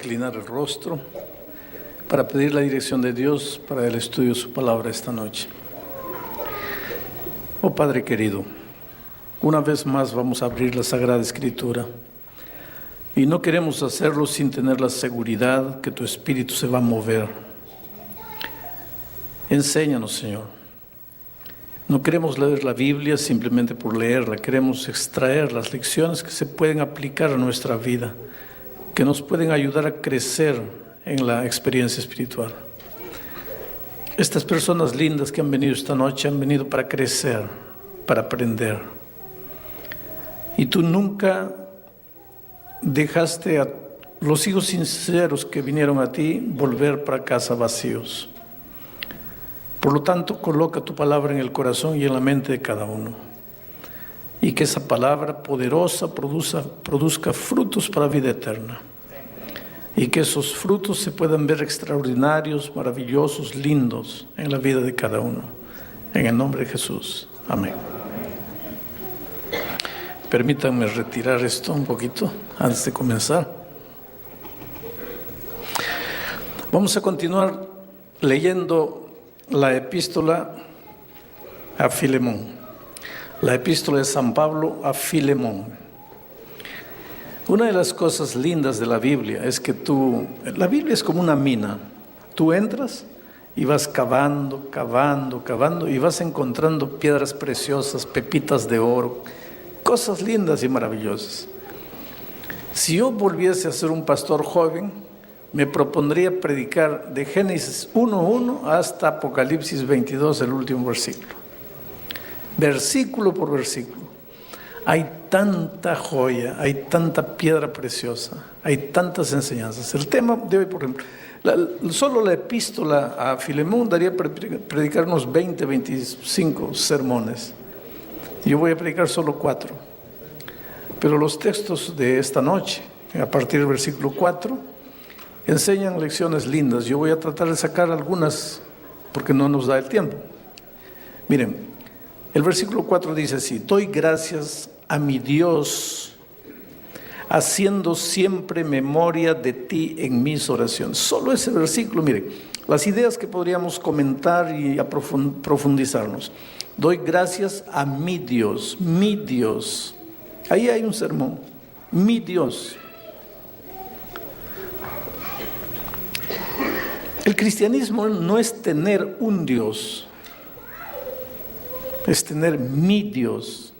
inclinar el rostro para pedir la dirección de Dios para el estudio de su palabra esta noche. Oh Padre querido, una vez más vamos a abrir la Sagrada Escritura y no queremos hacerlo sin tener la seguridad que tu Espíritu se va a mover. Enséñanos, Señor. No queremos leer la Biblia simplemente por leerla, queremos extraer las lecciones que se pueden aplicar a nuestra vida, que nos pueden ayudar a crecer en la experiencia espiritual. Estas personas lindas que han venido esta noche han venido para crecer, para aprender. Y tú nunca dejaste a los hijos sinceros que vinieron a ti volver para casa vacíos. Por lo tanto, coloca tu palabra en el corazón y en la mente de cada uno. Y que esa palabra poderosa produzca frutos para vida eterna. Y que esos frutos se puedan ver extraordinarios, maravillosos, lindos en la vida de cada uno. En el nombre de Jesús. Amén. Permítanme retirar esto un poquito antes de comenzar. Vamos a continuar leyendo la epístola a Filemón. La epístola de San Pablo a Filemón. Una de las cosas lindas de la Biblia es que la Biblia es como una mina. Tú entras y vas cavando y vas encontrando piedras preciosas, pepitas de oro, cosas lindas y maravillosas. Si yo volviese a ser un pastor joven, me propondría predicar de Génesis 1:1 hasta Apocalipsis 22, el último versículo. Versículo por versículo. Hay tanta joya, hay tanta piedra preciosa, hay tantas enseñanzas. El tema de hoy, por ejemplo, solo la epístola a Filemón daría para predicar unos 20, 25 sermones. Yo voy a predicar solo 4. Pero los textos de esta noche, a partir del versículo 4, enseñan lecciones lindas. Yo voy a tratar de sacar algunas porque no nos da el tiempo. Miren, el versículo 4 dice así: doy gracias a mi Dios, haciendo siempre memoria de ti en mis oraciones. Solo ese versículo, miren, las ideas que podríamos comentar y profundizarnos. Doy gracias a mi Dios, mi Dios. Ahí hay un sermón, mi Dios. El cristianismo no es tener un Dios, es tener mi Dios.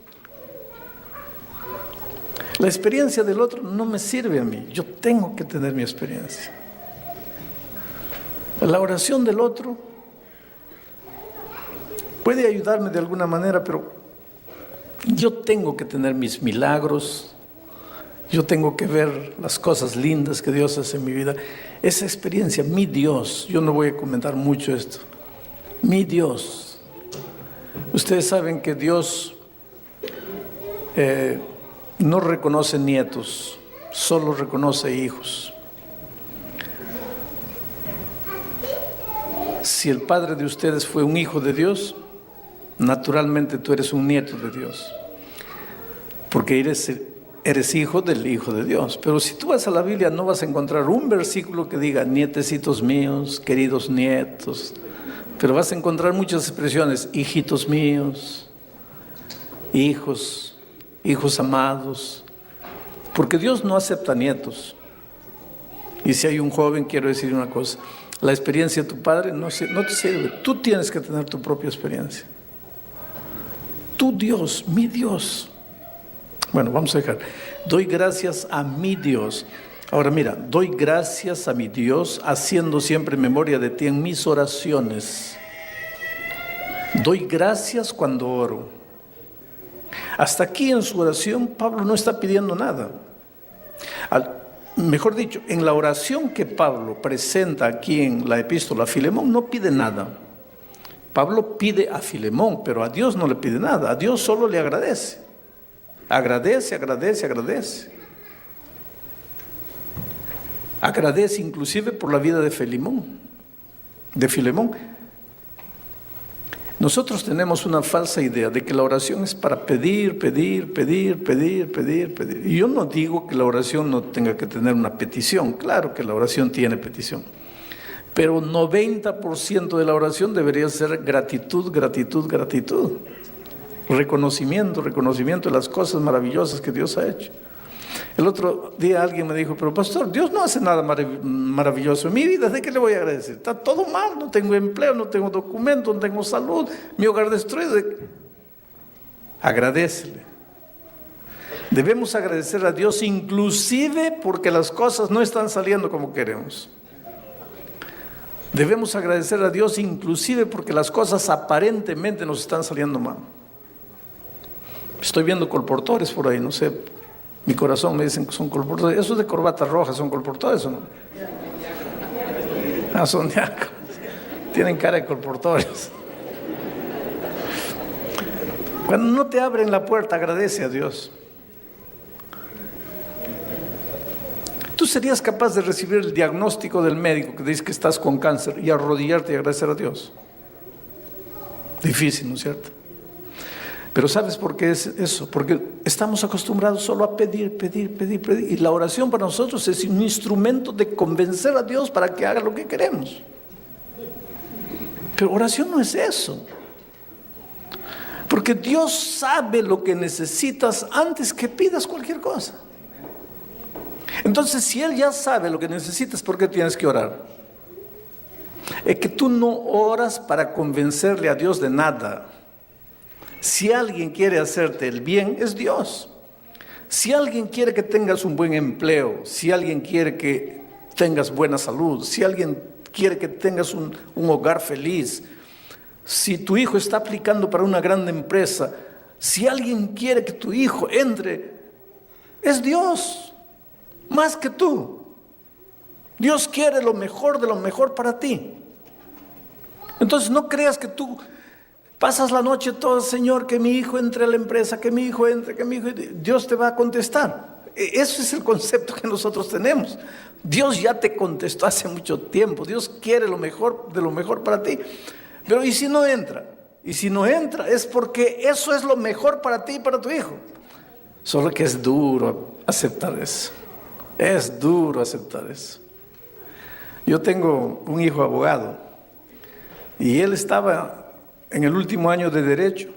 La experiencia del otro no me sirve a mí, yo tengo que tener mi experiencia. La oración del otro puede ayudarme de alguna manera, pero yo tengo que tener mis milagros. Yo tengo que ver las cosas lindas que Dios hace en mi vida. Esa experiencia, mi Dios, yo no voy a comentar mucho esto. Mi Dios. Ustedes saben que Dios no reconoce nietos, solo reconoce hijos. Si el padre de ustedes fue un hijo de Dios, naturalmente tú eres un nieto de Dios, porque eres hijo del Hijo de Dios. Pero si tú vas a la Biblia no vas a encontrar un versículo que diga nietecitos míos, queridos nietos, pero vas a encontrar muchas expresiones: hijitos míos, hijos amados, porque Dios no acepta nietos. Y si hay un joven, quiero decir una cosa: la experiencia de tu padre no te sirve, tú tienes que tener tu propia experiencia. Tu Dios, mi Dios. Bueno, vamos a dejar. Doy gracias a mi Dios. Ahora mira, doy gracias a mi Dios haciendo siempre memoria de ti en mis oraciones. Doy gracias cuando oro. Hasta aquí en su oración Pablo no está pidiendo nada. Mejor dicho, en la oración que Pablo presenta aquí en la epístola a Filemón no pide nada. Pablo pide a Filemón, pero a Dios no le pide nada. A Dios solo le agradece. Agradece. Agradece inclusive por la vida de Filemón. Nosotros tenemos una falsa idea de que la oración es para pedir. Y yo no digo que la oración no tenga que tener una petición. Claro que la oración tiene petición. Pero 90% de la oración debería ser gratitud. Reconocimiento de las cosas maravillosas que Dios ha hecho. El otro día alguien me dijo, pero pastor, Dios no hace nada maravilloso en mi vida, ¿de qué le voy a agradecer? Está todo mal, no tengo empleo, no tengo documento, no tengo salud, mi hogar destruido. Agradécele. Debemos agradecer a Dios inclusive porque las cosas no están saliendo como queremos. Debemos agradecer a Dios inclusive porque las cosas aparentemente nos están saliendo mal. Estoy viendo colportores por ahí, no sé. Mi corazón me dicen que son colportores. ¿Esos de corbata roja son colportores o no? Ah, son diáconos. Tienen cara de colportores. Cuando no te abren la puerta, agradece a Dios. ¿Tú serías capaz de recibir el diagnóstico del médico que dice que estás con cáncer y arrodillarte y agradecer a Dios? Difícil, ¿no es cierto? Pero ¿sabes por qué es eso? Porque estamos acostumbrados solo a pedir. Y la oración para nosotros es un instrumento de convencer a Dios para que haga lo que queremos. Pero oración no es eso. Porque Dios sabe lo que necesitas antes que pidas cualquier cosa. Entonces, si Él ya sabe lo que necesitas, ¿por qué tienes que orar? Es que tú no oras para convencerle a Dios de nada. Si alguien quiere hacerte el bien, es Dios. Si alguien quiere que tengas un buen empleo, si alguien quiere que tengas buena salud, si alguien quiere que tengas un hogar feliz, si tu hijo está aplicando para una gran empresa, si alguien quiere que tu hijo entre, es Dios, más que tú. Dios quiere lo mejor de lo mejor para ti. Entonces no creas que tú pasas la noche toda, Señor, que mi hijo entre a la empresa, que mi hijo entre, que mi hijo... Dios te va a contestar. Ese es el concepto que nosotros tenemos. Dios ya te contestó hace mucho tiempo. Dios quiere lo mejor de lo mejor para ti. Pero ¿y si no entra? Y si no entra es porque eso es lo mejor para ti y para tu hijo. Solo que es duro aceptar eso. Es duro aceptar eso. Yo tengo un hijo abogado y él estaba en el último año de Derecho,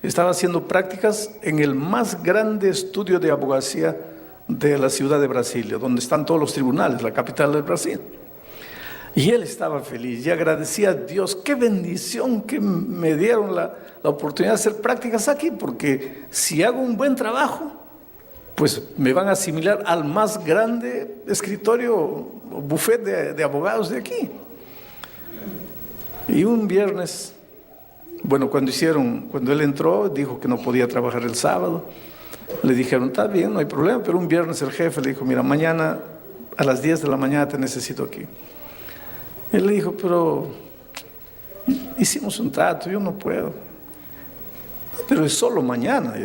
estaba haciendo prácticas en el más grande estudio de abogacía de la ciudad de Brasilia, donde están todos los tribunales, la capital del Brasil. Y él estaba feliz y agradecía a Dios, qué bendición que me dieron la oportunidad de hacer prácticas aquí, porque si hago un buen trabajo, pues me van a asimilar al más grande escritorio o buffet de abogados de aquí. Y un viernes, bueno, cuando él entró, dijo que no podía trabajar el sábado. Le dijeron, está bien, no hay problema, pero un viernes el jefe le dijo, mira, mañana a las 10 de la mañana te necesito aquí. Él le dijo, pero hicimos un trato, yo no puedo. Pero es solo mañana,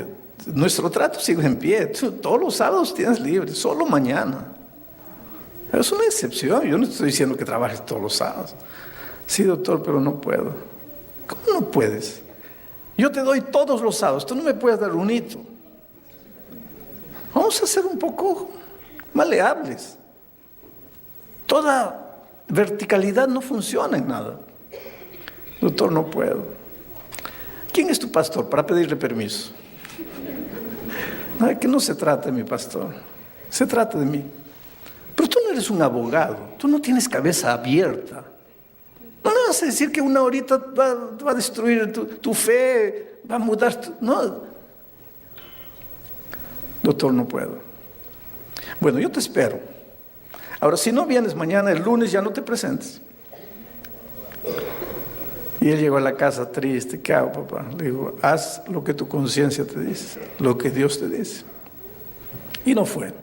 nuestro trato sigue en pie, todos los sábados tienes libre, solo mañana. Es una excepción, yo no estoy diciendo que trabajes todos los sábados. Sí, doctor, pero no puedo. ¿Cómo no puedes? Yo te doy todos los sábados, tú no me puedes dar un hito. Vamos a ser un poco maleables. Toda verticalidad no funciona en nada. Doctor, no puedo. ¿Quién es tu pastor para pedirle permiso? No, que no se trata de mi pastor, se trata de mí. Pero tú no eres un abogado, tú no tienes cabeza abierta. No me vas a decir que una horita va a destruir tu fe, va a mudar no. Doctor, no puedo. Bueno, yo te espero. Ahora, si no vienes mañana, el lunes ya no te presentes. Y él llegó a la casa triste. ¿Qué hago, papá? Le digo, haz lo que tu conciencia te dice, lo que Dios te dice. Y no fue.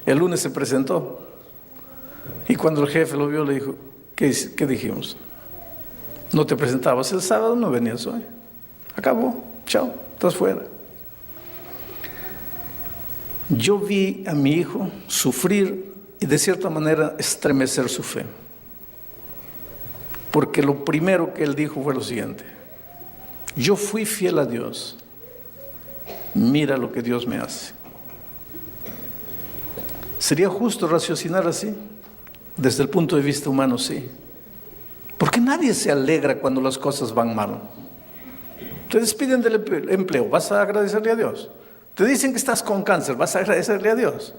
El lunes se presentó. Y cuando el jefe lo vio, le dijo, ¿qué dijimos? No te presentabas el sábado, no venías hoy. Acabó, chao, estás fuera. Yo vi a mi hijo sufrir y de cierta manera estremecer su fe. Porque lo primero que él dijo fue lo siguiente: Yo fui fiel a Dios. Mira lo que Dios me hace. ¿Sería justo raciocinar así? Desde el punto de vista humano, sí. Porque nadie se alegra cuando las cosas van mal. Te despiden del empleo, ¿vas a agradecerle a Dios? Te dicen que estás con cáncer, ¿vas a agradecerle a Dios?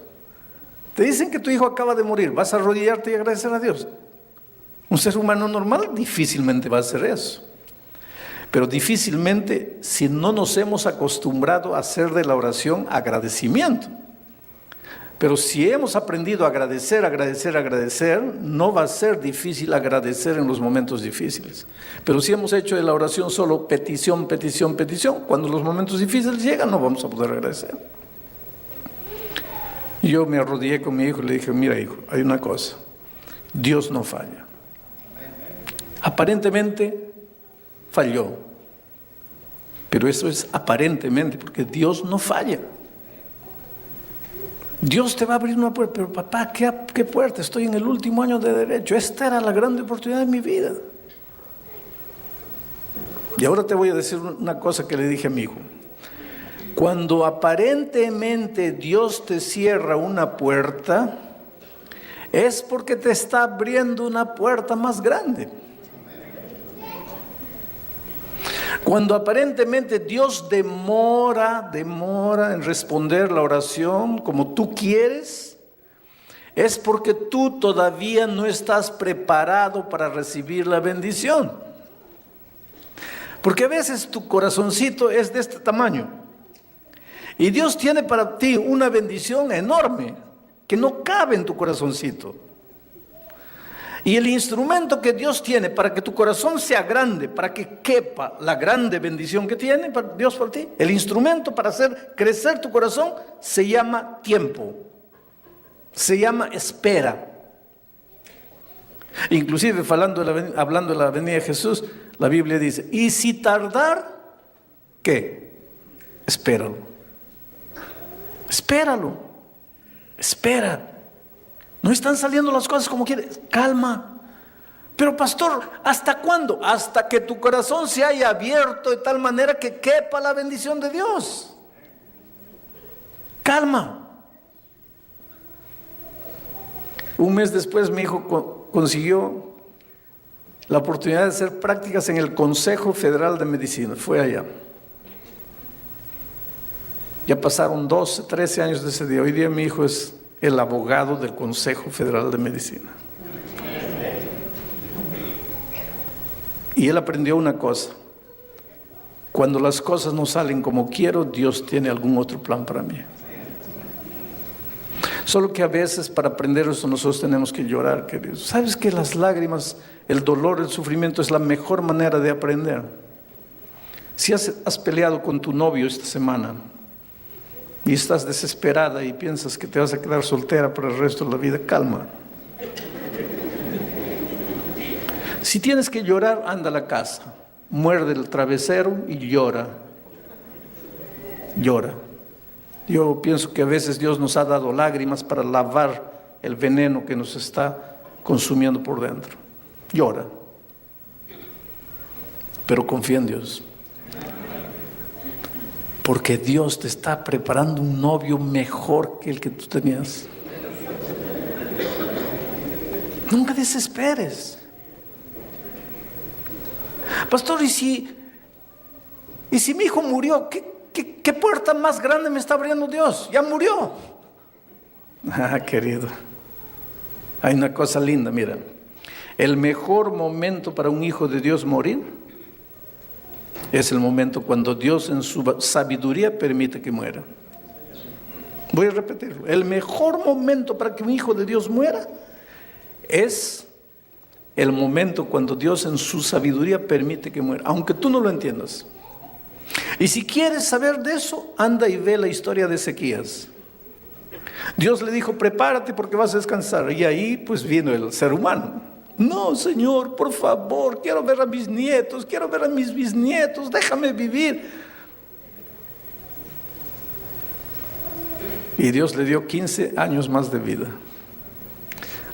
Te dicen que tu hijo acaba de morir, ¿vas a arrodillarte y agradecer a Dios? Un ser humano normal difícilmente va a hacer eso. Pero difícilmente, si no nos hemos acostumbrado a hacer de la oración agradecimiento. Pero si hemos aprendido a agradecer, no va a ser difícil agradecer en los momentos difíciles. Pero si hemos hecho de la oración solo petición, cuando los momentos difíciles llegan, no vamos a poder agradecer. Yo me arrodillé con mi hijo y le dije, mira hijo, hay una cosa, Dios no falla. Aparentemente falló, pero eso es aparentemente, porque Dios no falla. Dios te va a abrir una puerta, pero papá, ¿qué puerta? Estoy en el último año de derecho, esta era la gran oportunidad de mi vida. Y ahora te voy a decir una cosa que le dije a mi hijo. Cuando aparentemente Dios te cierra una puerta, es porque te está abriendo una puerta más grande. Cuando aparentemente Dios demora en responder la oración como tú quieres, es porque tú todavía no estás preparado para recibir la bendición. Porque a veces tu corazoncito es de este tamaño y Dios tiene para ti una bendición enorme que no cabe en tu corazoncito. Y el instrumento que Dios tiene para que tu corazón sea grande, para que quepa la grande bendición que tiene Dios por ti, el instrumento para hacer crecer tu corazón se llama tiempo, se llama espera. Inclusive hablando de la venida de Jesús, la Biblia dice, y si tardar, ¿qué? Espéralo. Espéralo. Espera. No están saliendo las cosas como quieres. Calma. Pero pastor, ¿hasta cuándo? Hasta que tu corazón se haya abierto de tal manera que quepa la bendición de Dios. Calma. Un mes después mi hijo consiguió la oportunidad de hacer prácticas en el Consejo Federal de Medicina. Fue allá. Ya pasaron 12, 13 años de ese día. Hoy día mi hijo es el abogado del Consejo Federal de Medicina. Y él aprendió una cosa. Cuando las cosas no salen como quiero, Dios tiene algún otro plan para mí. Solo que a veces para aprender eso nosotros tenemos que llorar, queridos. ¿Sabes que las lágrimas, el dolor, el sufrimiento es la mejor manera de aprender? Si has peleado con tu novio esta semana y estás desesperada y piensas que te vas a quedar soltera por el resto de la vida, calma. Si tienes que llorar, anda a la casa, muerde el travesero y llora. Llora. Yo pienso que a veces Dios nos ha dado lágrimas para lavar el veneno que nos está consumiendo por dentro. Llora. Pero confía en Dios. Porque Dios te está preparando un novio mejor que el que tú tenías. Nunca desesperes. Pastor, ¿y si mi hijo murió? ¿Qué puerta más grande me está abriendo Dios? Ya murió. Querido, hay una cosa linda, mira. El mejor momento para un hijo de Dios morir es el momento cuando Dios en su sabiduría permite que muera. Voy a repetirlo. El mejor momento para que un hijo de Dios muera es el momento cuando Dios en su sabiduría permite que muera, aunque tú no lo entiendas. Y si quieres saber de eso, anda y ve la historia de Ezequías. Dios le dijo, prepárate porque vas a descansar. Y ahí pues vino el ser humano. No, Señor, por favor, quiero ver a mis nietos, quiero ver a mis bisnietos, déjame vivir. Y Dios le dio 15 años más de vida.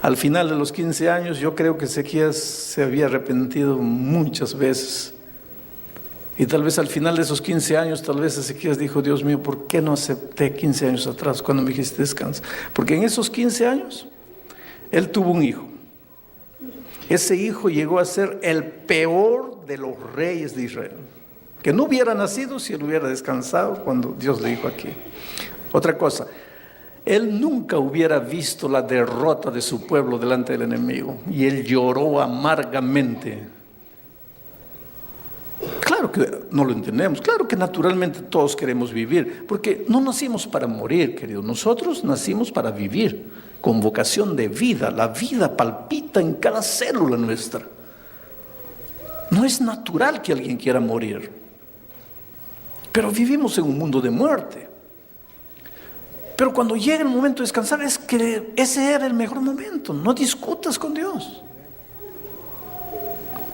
Al final de los 15 años, yo creo que Ezequías se había arrepentido muchas veces. Y tal vez al final de esos 15 años, tal vez Ezequías dijo, Dios mío, ¿por qué no acepté 15 años atrás cuando me dijiste descansa? Porque en esos 15 años, él tuvo un hijo. Ese hijo llegó a ser el peor de los reyes de Israel. Que no hubiera nacido si él hubiera descansado cuando Dios le dijo aquí. Otra cosa, él nunca hubiera visto la derrota de su pueblo delante del enemigo. Y él lloró amargamente. Claro que no lo entendemos, claro que naturalmente todos queremos vivir, porque no nacimos para morir, queridos, nosotros nacimos para vivir, con vocación de vida. La vida palpita en cada célula nuestra. No es natural que alguien quiera morir, pero vivimos en un mundo de muerte. Pero cuando llega el momento de descansar, es que ese era el mejor momento, no discutas con Dios.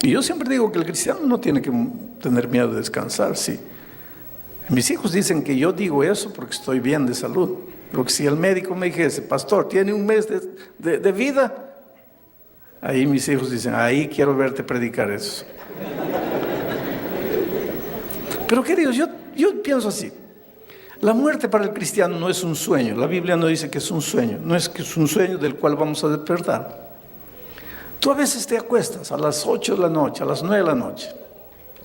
Y yo siempre digo que el cristiano no tiene que tener miedo de descansar, sí. Mis hijos dicen que yo digo eso porque estoy bien de salud. Pero que si el médico me dijese, pastor, tiene un mes de vida, ahí mis hijos dicen, ahí quiero verte predicar eso. Pero queridos, yo pienso así. La muerte para el cristiano no es un sueño. La Biblia no dice que es un sueño. No es que es un sueño del cual vamos a despertar. Tú a veces te acuestas a las 8 de la noche, a las 9 de la noche.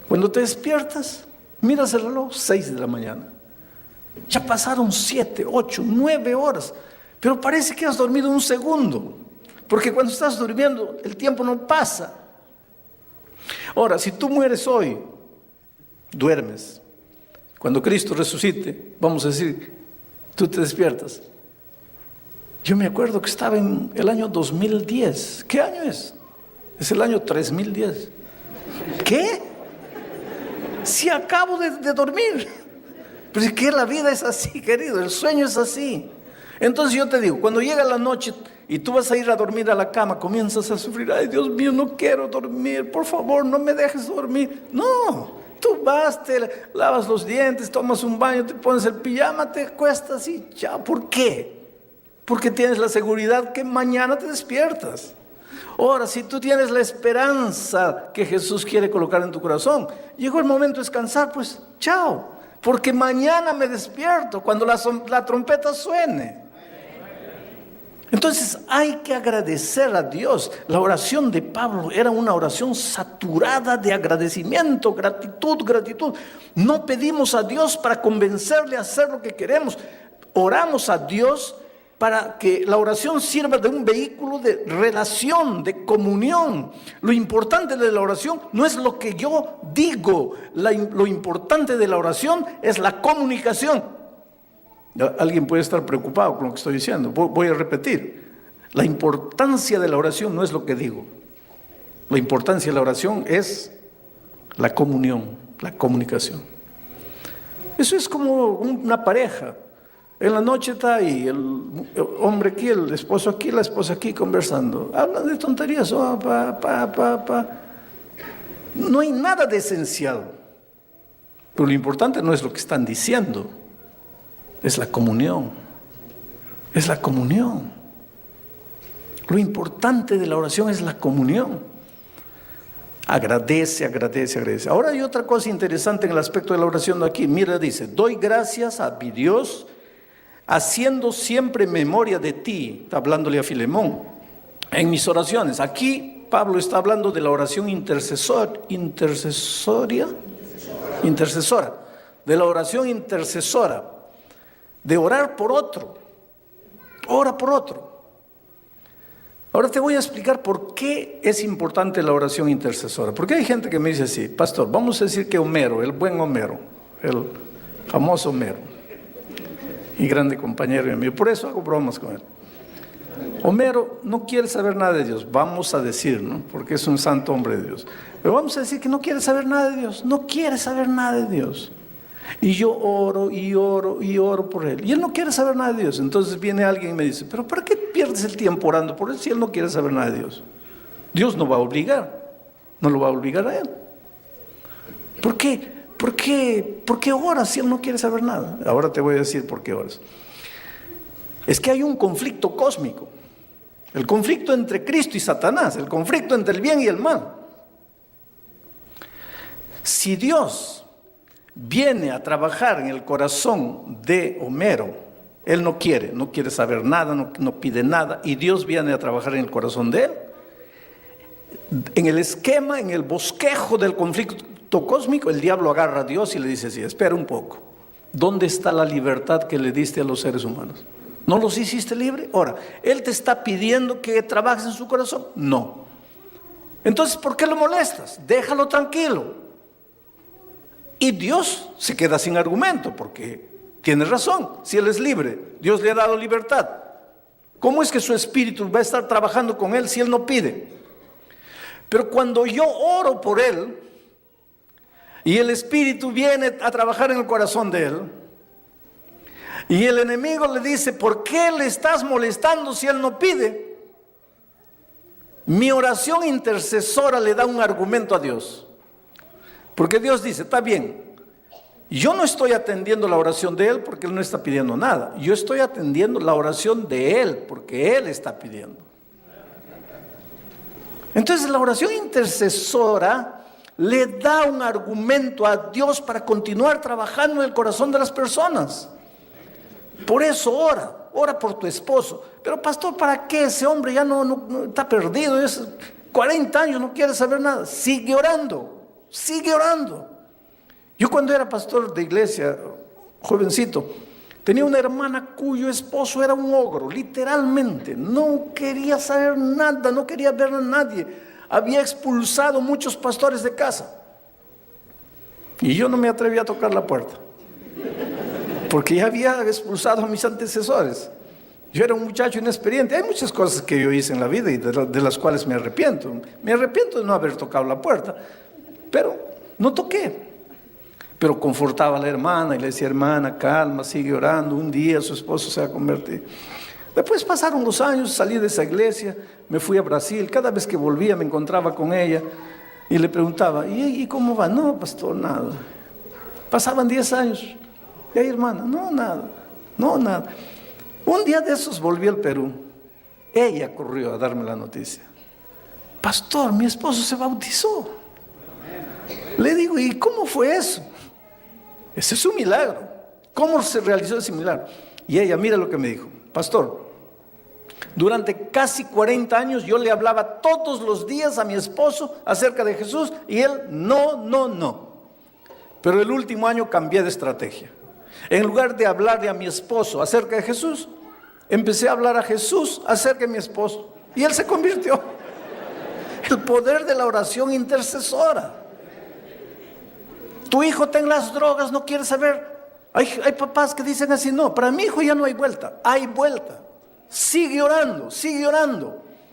Cuando te despiertas, miras el reloj, 6 de la mañana. Ya pasaron 7, 8, 9 horas. Pero parece que has dormido un segundo. Porque cuando estás durmiendo, el tiempo no pasa. Ahora, si tú mueres hoy, duermes. Cuando Cristo resucite, vamos a decir, tú te despiertas. Yo me acuerdo que estaba en el año 2010. ¿Qué año es? Es el año 3010. ¿Qué? Si acabo de dormir. Pero es que la vida es así, querido. El sueño es así. Entonces yo te digo, cuando llega la noche y tú vas a ir a dormir a la cama, comienzas a sufrir. Ay, Dios mío, no quiero dormir. Por favor, no me dejes dormir. No. Tú vas, te lavas los dientes, tomas un baño, te pones el pijama, te acuestas y ya. ¿Por qué? Porque tienes la seguridad que mañana te despiertas. Ahora, si tú tienes la esperanza que Jesús quiere colocar en tu corazón, llegó el momento de descansar, pues chao. Porque mañana me despierto cuando la trompeta suene. Entonces hay que agradecer a Dios. La oración de Pablo era una oración saturada de agradecimiento, gratitud, gratitud. No pedimos a Dios para convencerle a hacer lo que queremos. Oramos a Dios para que la oración sirva de un vehículo de relación, de comunión. Lo importante de la oración no es lo que yo digo, lo importante de la oración es la comunicación. Alguien puede estar preocupado con lo que estoy diciendo, voy a repetir. La importancia de la oración no es lo que digo. La importancia de la oración es la comunión, la comunicación. Eso es como una pareja. En la noche está ahí el hombre aquí, el esposo aquí, la esposa aquí conversando. Hablan de tonterías. No hay nada de esencial. Pero lo importante no es lo que están diciendo. Es la comunión. Es la comunión. Lo importante de la oración es la comunión. Agradece, agradece, agradece. Ahora hay otra cosa interesante en el aspecto de la oración aquí. Mira, dice, doy gracias a mi Dios, haciendo siempre memoria de ti, está hablándole a Filemón, en mis oraciones. Aquí Pablo está hablando de la oración intercesora, de la oración intercesora, de orar por otro, ora por otro. Ahora te voy a explicar por qué es importante la oración intercesora. Porque hay gente que me dice así, pastor, vamos a decir que Homero, el buen Homero, el famoso Homero, y grande compañero mío, por eso hago bromas con él. Homero no quiere saber nada de Dios, vamos a decir, ¿no? Porque es un santo hombre de Dios. Pero vamos a decir que no quiere saber nada de Dios, no quiere saber nada de Dios. Y yo oro y oro y oro por él. Y él no quiere saber nada de Dios. Entonces viene alguien y me dice, pero ¿para qué pierdes el tiempo orando por él si él no quiere saber nada de Dios? Dios no va a obligar, no lo va a obligar a él. ¿Por qué? ¿Por qué oras si él no quiere saber nada? Ahora te voy a decir por qué oras. Es que hay un conflicto cósmico. El conflicto entre Cristo y Satanás, el conflicto entre el bien y el mal. Si Dios viene a trabajar en el corazón de Homero. Él no quiere saber nada, no pide nada, y Dios viene a trabajar en el corazón de él. En el esquema, en el bosquejo del conflicto cósmico, el diablo agarra a Dios y le dice así: espera un poco, ¿dónde está la libertad que le diste a los seres humanos? ¿No los hiciste libre? Ahora, ¿Él te está pidiendo que trabajes en su corazón? No. Entonces, ¿por qué lo molestas? Déjalo tranquilo. Y Dios se queda sin argumento, porque tiene razón. Si Él es libre, Dios le ha dado libertad. ¿Cómo es que su espíritu va a estar trabajando con Él si Él no pide? Pero cuando yo oro por Él, y el espíritu viene a trabajar en el corazón de Él, y el enemigo le dice: ¿por qué le estás molestando si Él no pide? Mi oración intercesora le da un argumento a Dios. Porque Dios dice: está bien, yo no estoy atendiendo la oración de Él porque Él no está pidiendo nada. Yo estoy atendiendo la oración de Él porque Él está pidiendo. Entonces la oración intercesora le da un argumento a Dios para continuar trabajando en el corazón de las personas. Por eso ora por tu esposo. Pero pastor, ¿para qué? Ese hombre ya no está perdido, es 40 años, no quiere saber nada. Sigue orando. Yo cuando era pastor de iglesia, jovencito, tenía una hermana cuyo esposo era un ogro, literalmente. No quería saber nada, no quería ver a nadie. Había expulsado muchos pastores de casa. Y yo no me atreví a tocar la puerta, porque ya había expulsado a mis antecesores. Yo era un muchacho inexperiente. Hay muchas cosas que yo hice en la vida y de las cuales me arrepiento. Me arrepiento de no haber tocado la puerta, pero no toqué. Pero confortaba a la hermana y le decía: hermana, calma, sigue orando, un día su esposo se va a convertir. Después pasaron los años, salí de esa iglesia, me fui a Brasil. Cada vez que volvía me encontraba con ella y le preguntaba: ¿y cómo va? No, pastor, nada. Pasaban 10 años. ¿Y ahí, hermana? No, nada. Un día de esos volví al Perú. Ella corrió a darme la noticia: pastor, mi esposo se bautizó. Le digo: ¿y cómo fue eso? Ese es un milagro. ¿Cómo se realizó ese milagro? Y ella, mira lo que me dijo: pastor, durante casi 40 años yo le hablaba todos los días a mi esposo acerca de Jesús y él no. Pero el último año cambié de estrategia. En lugar de hablarle a mi esposo acerca de Jesús, empecé a hablar a Jesús acerca de mi esposo y él se convirtió. El poder de la oración intercesora. Tu hijo está en las drogas, no quiere saber. Hay papás que dicen así: no, para mi hijo ya no hay vuelta. Hay vuelta. Sigue orando.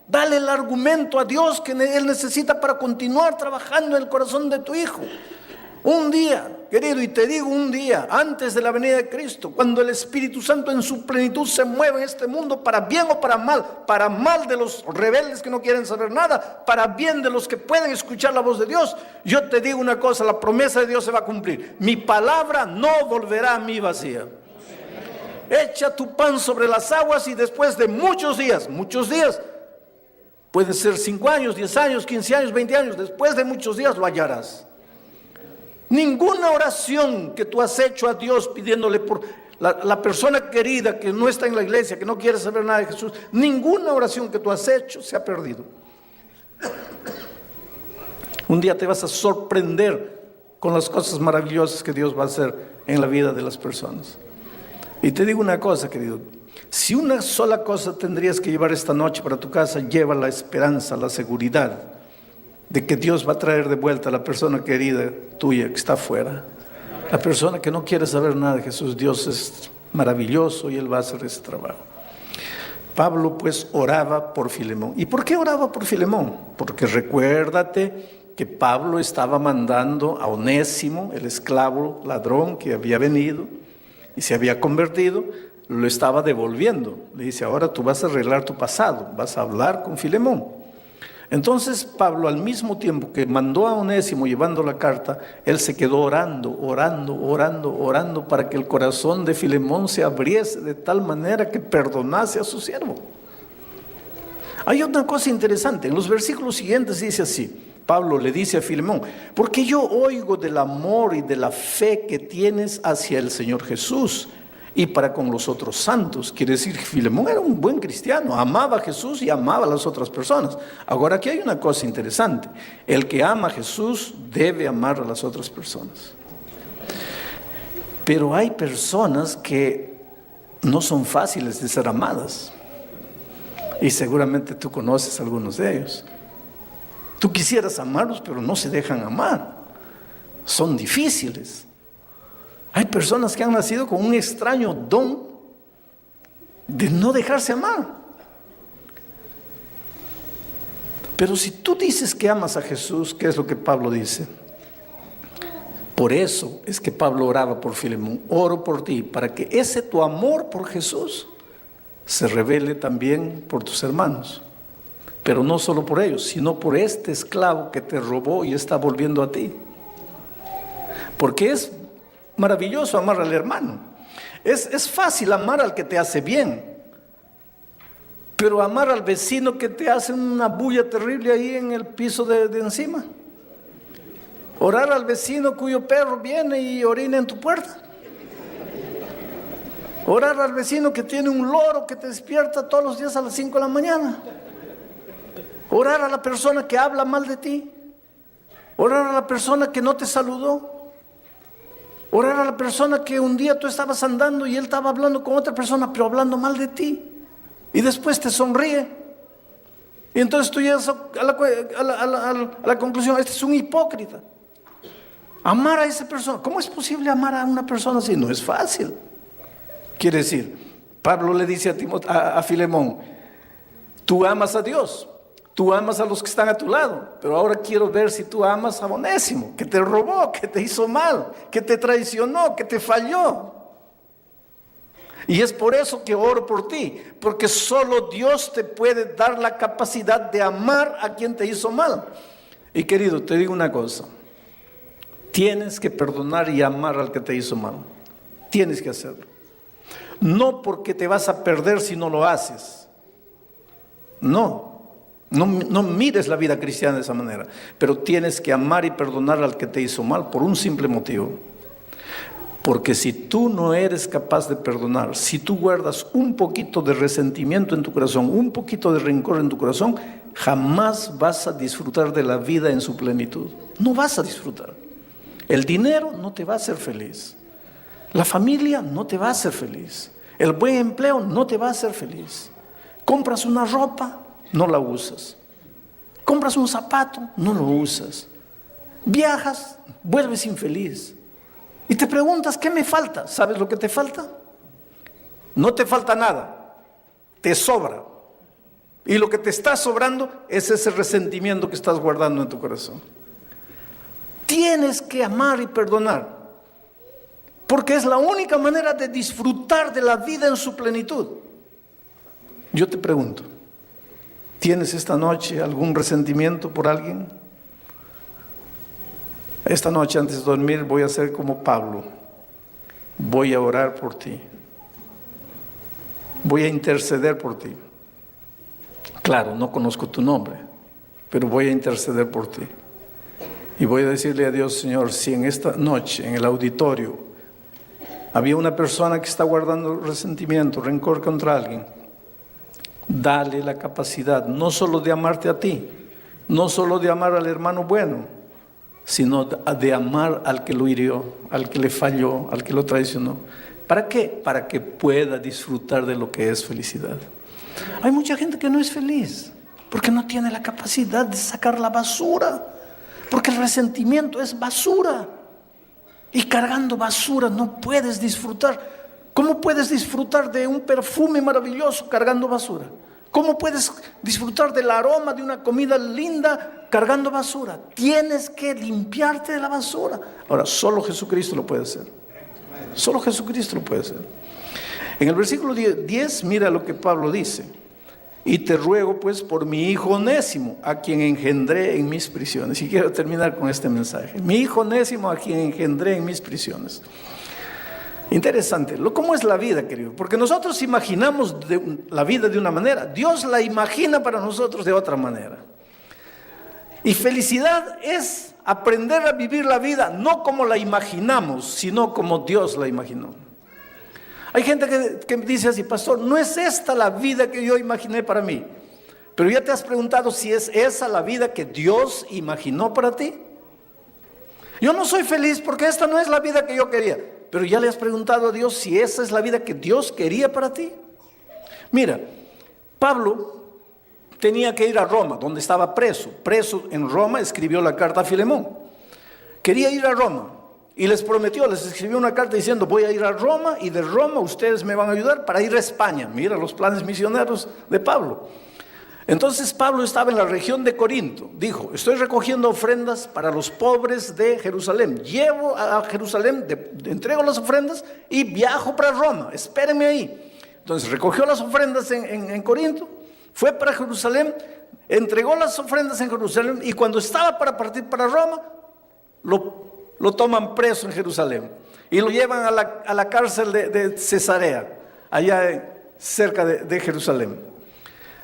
Dale el argumento a Dios que Él necesita para continuar trabajando en el corazón de tu hijo. Un día, querido, y te digo un día, antes de la venida de Cristo, cuando el Espíritu Santo en su plenitud se mueve en este mundo, para bien o para mal de los rebeldes que no quieren saber nada, para bien de los que pueden escuchar la voz de Dios, yo te digo una cosa: la promesa de Dios se va a cumplir. Mi palabra no volverá a mí vacía. Echa tu pan sobre las aguas y después de muchos días, pueden ser 5 años, 10 años, 15 años, 20 años, después de muchos días lo hallarás. Ninguna oración que tú has hecho a Dios pidiéndole por la persona querida que no está en la iglesia, que no quiere saber nada de Jesús, ninguna oración que tú has hecho se ha perdido. Un día te vas a sorprender con las cosas maravillosas que Dios va a hacer en la vida de las personas. Y te digo una cosa, querido: si una sola cosa tendrías que llevar esta noche para tu casa, lleva la esperanza, la seguridad de que Dios va a traer de vuelta a la persona querida tuya que está afuera. La persona que no quiere saber nada de Jesús. Dios es maravilloso y Él va a hacer ese trabajo. Pablo pues oraba por Filemón. ¿Y por qué oraba por Filemón? Porque recuérdate que Pablo estaba mandando a Onésimo, el esclavo ladrón que había venido y se había convertido, lo estaba devolviendo. Le dice: ahora tú vas a arreglar tu pasado, vas a hablar con Filemón. Entonces Pablo, al mismo tiempo que mandó a Onésimo llevando la carta, él se quedó orando para que el corazón de Filemón se abriese de tal manera que perdonase a su siervo. Hay otra cosa interesante: en los versículos siguientes dice así: Pablo le dice a Filemón, porque yo oigo del amor y de la fe que tienes hacia el Señor Jesús y para con los otros santos. Quiere decir que Filemón era un buen cristiano, amaba a Jesús y amaba a las otras personas. Ahora aquí hay una cosa interesante, el que ama a Jesús debe amar a las otras personas. Pero hay personas que no son fáciles de ser amadas y seguramente tú conoces a algunos de ellos. Tú quisieras amarlos, pero no se dejan amar. Son difíciles. Hay personas que han nacido con un extraño don de no dejarse amar. Pero si tú dices que amas a Jesús, ¿qué es lo que Pablo dice? Por eso es que Pablo oraba por Filemón. Oro por ti, para que ese tu amor por Jesús se revele también por tus hermanos. Pero no solo por ellos, sino por este esclavo que te robó y está volviendo a ti. Porque es maravilloso amar al hermano. Es fácil amar al que te hace bien. Pero amar al vecino que te hace una bulla terrible ahí en el piso de encima. Orar al vecino cuyo perro viene y orina en tu puerta. Orar al vecino que tiene un loro que te despierta todos los días a las 5 de la mañana. Orar a la persona que habla mal de ti. Orar a la persona que no te saludó. Orar a la persona que un día tú estabas andando y él estaba hablando con otra persona, pero hablando mal de ti. Y después te sonríe. Y entonces tú llegas a la conclusión, este es un hipócrita. Amar a esa persona. ¿Cómo es posible amar a una persona así? No es fácil. Quiere decir, Pablo le dice a Filemón, tú amas a Dios. Tú amas a los que están a tu lado, pero ahora quiero ver si tú amas a Onésimo, que te robó, que te hizo mal, que te traicionó, que te falló. Y es por eso que oro por ti, porque solo Dios te puede dar la capacidad de amar a quien te hizo mal. Y querido, te digo una cosa, tienes que perdonar y amar al que te hizo mal. Tienes que hacerlo. No porque te vas a perder si no lo haces. No mires la vida cristiana de esa manera, pero tienes que amar y perdonar al que te hizo mal por un simple motivo. Porque si tú no eres capaz de perdonar, si tú guardas un poquito de resentimiento en tu corazón, un poquito de rencor en tu corazón, jamás vas a disfrutar de la vida en su plenitud. No vas a disfrutar. El dinero no te va a hacer feliz. La familia no te va a hacer feliz. El buen empleo no te va a hacer feliz. Compras una ropa, no la usas. Compras un zapato, no lo usas. Viajas, vuelves infeliz. Y te preguntas, ¿qué me falta? ¿Sabes lo que te falta? No te falta nada, te sobra. Y lo que te está sobrando es ese resentimiento que estás guardando en tu corazón. Tienes que amar y perdonar, porque es la única manera de disfrutar de la vida en su plenitud. Yo te pregunto, ¿tienes esta noche algún resentimiento por alguien? Esta noche antes de dormir voy a hacer como Pablo. Voy a orar por ti. Voy a interceder por ti. Claro, no conozco tu nombre, pero voy a interceder por ti. Y voy a decirle a Dios, Señor, si en esta noche, en el auditorio, había una persona que está guardando resentimiento, rencor contra alguien, dale la capacidad, no solo de amarte a ti, no solo de amar al hermano bueno, sino de amar al que lo hirió, al que le falló, al que lo traicionó. ¿Para qué? Para que pueda disfrutar de lo que es felicidad. Hay mucha gente que no es feliz, porque no tiene la capacidad de sacar la basura, porque el resentimiento es basura. Y cargando basura no puedes disfrutar. ¿Cómo puedes disfrutar de un perfume maravilloso cargando basura? ¿Cómo puedes disfrutar del aroma de una comida linda cargando basura? Tienes que limpiarte de la basura. Ahora, solo Jesucristo lo puede hacer. Solo Jesucristo lo puede hacer. En el versículo 10, mira lo que Pablo dice. Y te ruego pues por mi hijo Onésimo, a quien engendré en mis prisiones. Y quiero terminar con este mensaje. Mi hijo Onésimo, a quien engendré en mis prisiones. Interesante. ¿Cómo es la vida, querido? Porque nosotros imaginamos la vida de una manera. Dios la imagina para nosotros de otra manera. Y felicidad es aprender a vivir la vida no como la imaginamos, sino como Dios la imaginó. Hay gente que dice así: pastor, no es esta la vida que yo imaginé para mí. Pero ya te has preguntado si es esa la vida que Dios imaginó para ti. Yo no soy feliz porque esta no es la vida que yo quería. Pero ya le has preguntado a Dios si esa es la vida que Dios quería para ti. Mira, Pablo tenía que ir a Roma, donde estaba preso. Preso en Roma, escribió la carta a Filemón. Quería ir a Roma y les prometió, les escribió una carta diciendo: voy a ir a Roma y de Roma ustedes me van a ayudar para ir a España. Mira los planes misioneros de Pablo. Entonces Pablo estaba en la región de Corinto. Dijo: estoy recogiendo ofrendas para los pobres de Jerusalén. Llevo a Jerusalén, entrego las ofrendas y viajo para Roma. Espérenme ahí. Entonces recogió las ofrendas en Corinto, fue para Jerusalén, entregó las ofrendas en Jerusalén, y cuando estaba para partir para Roma, lo toman preso en Jerusalén y lo llevan a la cárcel de Cesarea, allá cerca de Jerusalén.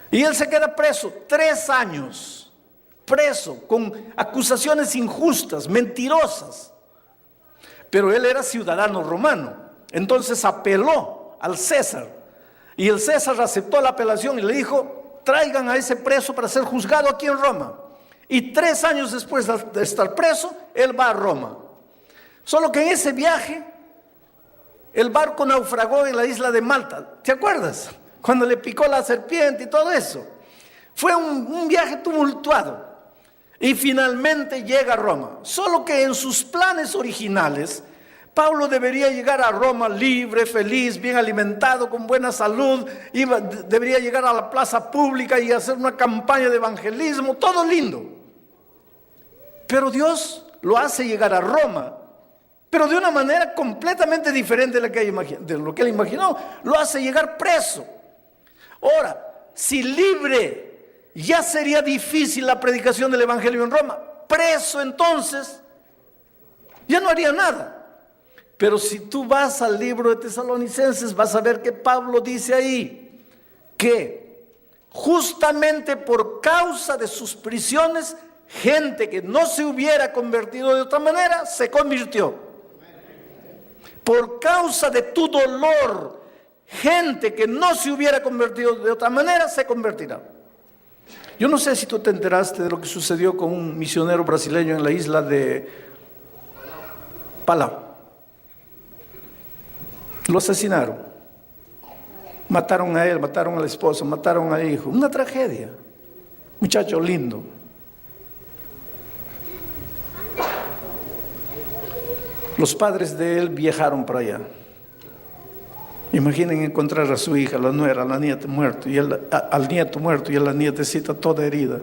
Y él se queda preso 3 años, preso con acusaciones injustas, mentirosas. Pero él era ciudadano romano, entonces apeló al César. Y el César aceptó la apelación y le dijo: traigan a ese preso para ser juzgado aquí en Roma. Y 3 años después de estar preso, él va a Roma. Solo que en ese viaje, el barco naufragó en la isla de Malta. ¿Te acuerdas? Cuando le picó la serpiente y todo eso. Fue un viaje tumultuado. Y finalmente llega a Roma. Solo que en sus planes originales, Pablo debería llegar a Roma libre, feliz, bien alimentado, con buena salud. Debería llegar a la plaza pública y hacer una campaña de evangelismo, todo lindo. Pero Dios lo hace llegar a Roma, pero de una manera completamente diferente de lo que él imaginó. Lo hace llegar preso. Ahora, si libre ya sería difícil la predicación del evangelio en Roma, preso entonces ya no haría nada. Pero si tú vas al libro de Tesalonicenses, vas a ver que Pablo dice ahí que justamente por causa de sus prisiones, gente que no se hubiera convertido de otra manera, se convirtió. Por causa de tu dolor, gente que no se hubiera convertido de otra manera, se convertirá. Yo no sé si tú te enteraste de lo que sucedió con un misionero brasileño en la isla de Palau. Lo asesinaron, mataron a él, mataron a la esposa, mataron al hijo. Una tragedia. Muchacho lindo. Los padres de él viajaron para allá. Imaginen encontrar a su hija, la nuera, la nieta muerto, y al nieto muerto y a la nietecita toda herida.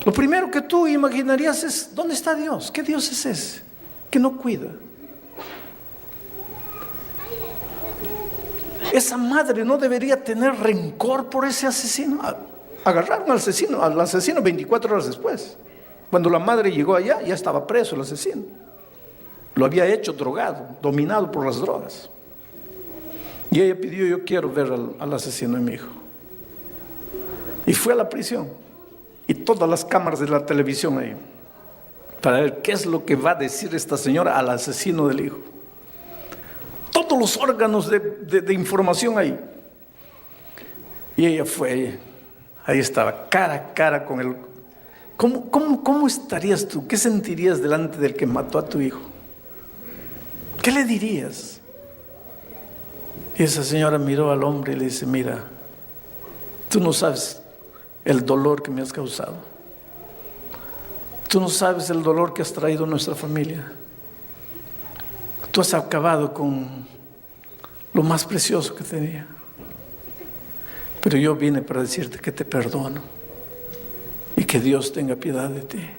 Lo primero que tú imaginarías es: ¿dónde está Dios? ¿Qué Dios es ese que no cuida? Esa madre no debería tener rencor por ese asesino. Agarraron al asesino 24 horas después. Cuando la madre llegó allá, ya estaba preso el asesino. Lo había hecho drogado, dominado por las drogas. Y ella pidió: yo quiero ver al asesino de mi hijo. Y fue a la prisión. Y todas las cámaras de la televisión ahí, para ver qué es lo que va a decir esta señora al asesino del hijo. Todos los órganos de información ahí. Y ella fue, ahí estaba, cara a cara con él. ¿Cómo estarías tú? ¿Qué sentirías delante del que mató a tu hijo? ¿Qué le dirías? Y esa señora miró al hombre y le dice: mira, tú no sabes el dolor que me has causado. Tú no sabes el dolor que has traído a nuestra familia. Tú has acabado con lo más precioso que tenía. Pero yo vine para decirte que te perdono y que Dios tenga piedad de ti.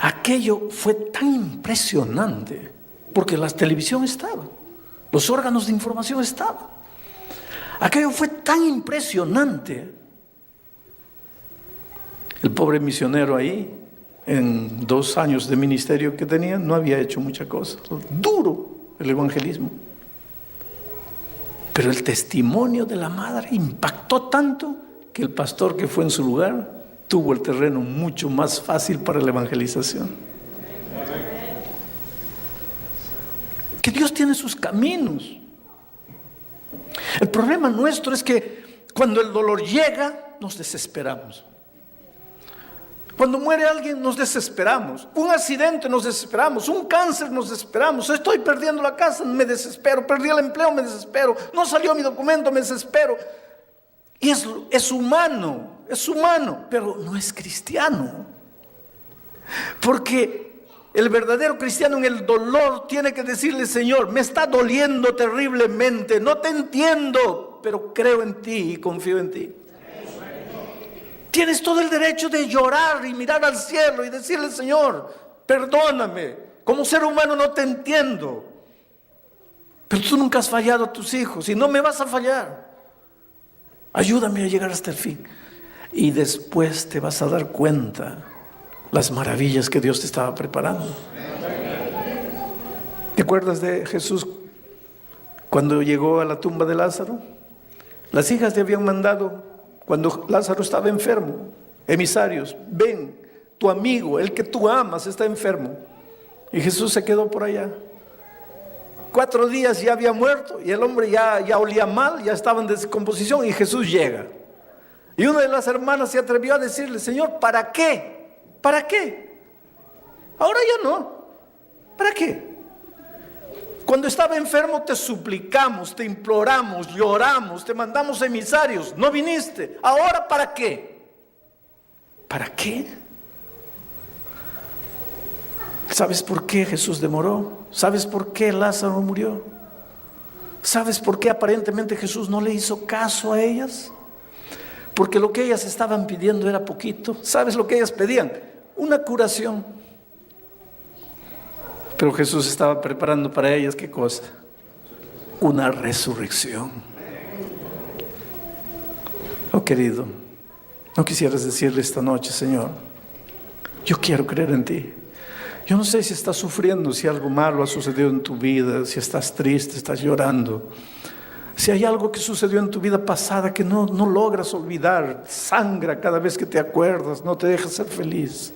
Aquello fue tan impresionante porque la televisión estaba, los órganos de información estaban. Aquello fue tan impresionante. El pobre misionero ahí, en 2 años de ministerio que tenía, no había hecho mucha cosa. Duro el evangelismo. Pero el testimonio de la madre impactó tanto que el pastor que fue en su lugar tuvo el terreno mucho más fácil para la evangelización. Que Dios tiene sus caminos. El problema nuestro es que cuando el dolor llega, nos desesperamos. Cuando muere alguien, nos desesperamos. Un accidente, nos desesperamos. Un cáncer, nos desesperamos. Estoy perdiendo la casa, me desespero. Perdí el empleo, me desespero. No salió mi documento, me desespero. Y es humano, pero no es cristiano. Porque el verdadero cristiano en el dolor tiene que decirle: Señor, me está doliendo terriblemente, no te entiendo, pero creo en ti y confío en ti. Tienes todo el derecho de llorar y mirar al cielo y decirle: Señor, perdóname, como ser humano no te entiendo, pero tú nunca has fallado a tus hijos y no me vas a fallar. Ayúdame a llegar hasta el fin. Y después te vas a dar cuenta las maravillas que Dios te estaba preparando. ¿Te acuerdas de Jesús cuando llegó a la tumba de Lázaro? Las hijas le habían mandado, cuando Lázaro estaba enfermo, emisarios: ven, tu amigo, el que tú amas, está enfermo. Y Jesús se quedó por allá. 4 días ya había muerto y el hombre ya olía mal, ya estaba en descomposición, y Jesús llega. Y una de las hermanas se atrevió a decirle: Señor, ¿para qué? ¿Para qué? Ahora ya no. ¿Para qué? Cuando estaba enfermo te suplicamos, te imploramos, lloramos, te mandamos emisarios, no viniste. Ahora, ¿para qué? ¿Para qué? ¿Sabes por qué Jesús demoró? ¿Sabes por qué Lázaro murió? ¿Sabes por qué aparentemente Jesús no le hizo caso a ellas? Porque lo que ellas estaban pidiendo era poquito. ¿Sabes lo que ellas pedían? Una curación. Pero Jesús estaba preparando para ellas, ¿qué cosa? Una resurrección. Oh querido, ¿no quisieras decirle esta noche: Señor, yo quiero creer en ti? Yo no sé si estás sufriendo, si algo malo ha sucedido en tu vida, si estás triste, estás llorando, si hay algo que sucedió en tu vida pasada que no logras olvidar, sangra cada vez que te acuerdas, no te deja ser feliz.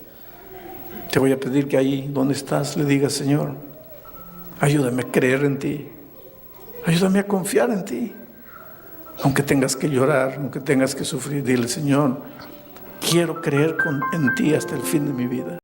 Te voy a pedir que ahí donde estás le digas: Señor, ayúdame a creer en ti, ayúdame a confiar en ti. Aunque tengas que llorar, aunque tengas que sufrir, dile: Señor, quiero creer en ti hasta el fin de mi vida.